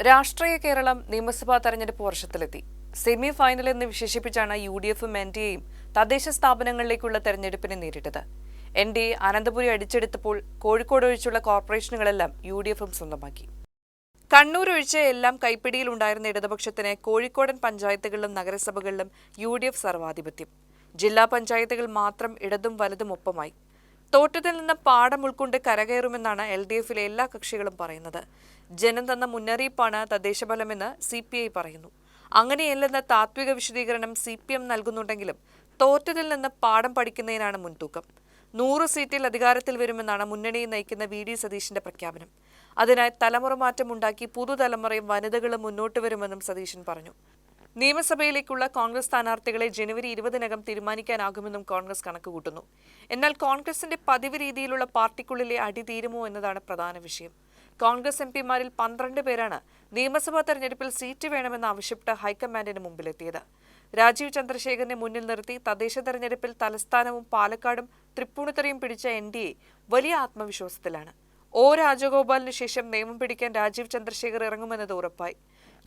രാഷ്ട്രീയ കേരളം നിയമസഭാ തെരഞ്ഞെടുപ്പ് വർഷത്തിലെത്തി. സെമി ഫൈനൽ എന്ന് വിശേഷിപ്പിച്ചാണ് UDFും NDAയും തദ്ദേശ സ്ഥാപനങ്ങളിലേക്കുള്ള തെരഞ്ഞെടുപ്പിനെ നേരിട്ടത്. NDA അനന്തപുരി അടിച്ചെടുത്തപ്പോൾ കോഴിക്കോട് ഒഴിച്ചുള്ള കോർപ്പറേഷനുകളെല്ലാം UDFും സ്വന്തമാക്കി. കണ്ണൂർ ഒഴിച്ച് എല്ലാം കൈപ്പിടിയിലുണ്ടായിരുന്ന ഇടതുപക്ഷത്തിന് കോഴിക്കോടൻ പഞ്ചായത്തുകളിലും നഗരസഭകളിലും UDF സർവാധിപത്യം. ജില്ലാ പഞ്ചായത്തുകൾ മാത്രം ഇടതും വലതും ഒപ്പമായി. തോറ്റത്തിൽ നിന്ന് പാഠം ഉൾക്കൊണ്ട് കരകയറുമെന്നാണ് LDFിലെ എല്ലാ കക്ഷികളും പറയുന്നത്. ജനം തന്ന മുന്നറിയിപ്പാണ് തദ്ദേശഫലമെന്ന് CPI പറയുന്നു. അങ്ങനെയല്ലെന്ന താത്വിക വിശദീകരണം CPM നൽകുന്നുണ്ടെങ്കിലും തോറ്റത്തിൽ നിന്ന് പാഠം പഠിക്കുന്നതിനാണ് മുൻതൂക്കം. 100 സീറ്റിൽ അധികാരത്തിൽ വരുമെന്നാണ് മുന്നണിയെ നയിക്കുന്ന VD സതീശന്റെ പ്രഖ്യാപനം. അതിനായി തലമുറ മാറ്റമുണ്ടാക്കി പുതുതലമുറയും വനിതകളും മുന്നോട്ട് വരുമെന്നും സതീശൻ പറഞ്ഞു. നിയമസഭയിലേക്കുള്ള കോൺഗ്രസ് സ്ഥാനാർത്ഥികളെ ജനുവരി 20-നകം തീരുമാനിക്കാനാകുമെന്നും കോൺഗ്രസ് കണക്കുകൂട്ടുന്നു. എന്നാൽ കോൺഗ്രസിന്റെ പതിവ് രീതിയിലുള്ള പാർട്ടിക്കുള്ളിലെ അടി തീരുമോ എന്നതാണ് പ്രധാന വിഷയം. കോൺഗ്രസ് MPമാരിൽ 12 പേരാണ് നിയമസഭാ തെരഞ്ഞെടുപ്പിൽ സീറ്റ് വേണമെന്ന് ആവശ്യപ്പെട്ട് ഹൈക്കമാൻഡിന് മുമ്പിലെത്തിയത്. രാജീവ് ചന്ദ്രശേഖരനെ മുന്നിൽ നിർത്തി തദ്ദേശ തെരഞ്ഞെടുപ്പിൽ തലസ്ഥാനവും പാലക്കാടും തൃപ്പൂണിത്തുറയും പിടിച്ച NDA വലിയ ആത്മവിശ്വാസത്തിലാണ്. രാജഗോപാലിന് ശേഷം നിയമം പിടിക്കാൻ രാജീവ് ചന്ദ്രശേഖർ ഇറങ്ങുമെന്നത് ഉറപ്പായി.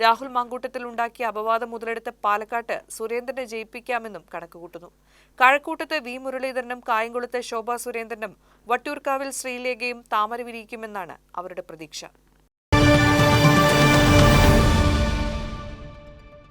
രാഹുൽ മാങ്കൂട്ടത്തിൽ ഉണ്ടാക്കിയ അപവാദം മുതലെടുത്ത് പാലക്കാട്ട് സുരേന്ദ്രനെ ജയിപ്പിക്കാമെന്നും കണക്കുകൂട്ടുന്നു. കഴക്കൂട്ടത്ത് V മുരളീധരനും കായംകുളത്ത് ശോഭാ സുരേന്ദ്രനും വട്ടിയൂർക്കാവിൽ ശ്രീലേഖയും താമര വിരിയിക്കുമെന്നാണ് അവരുടെ പ്രതീക്ഷ.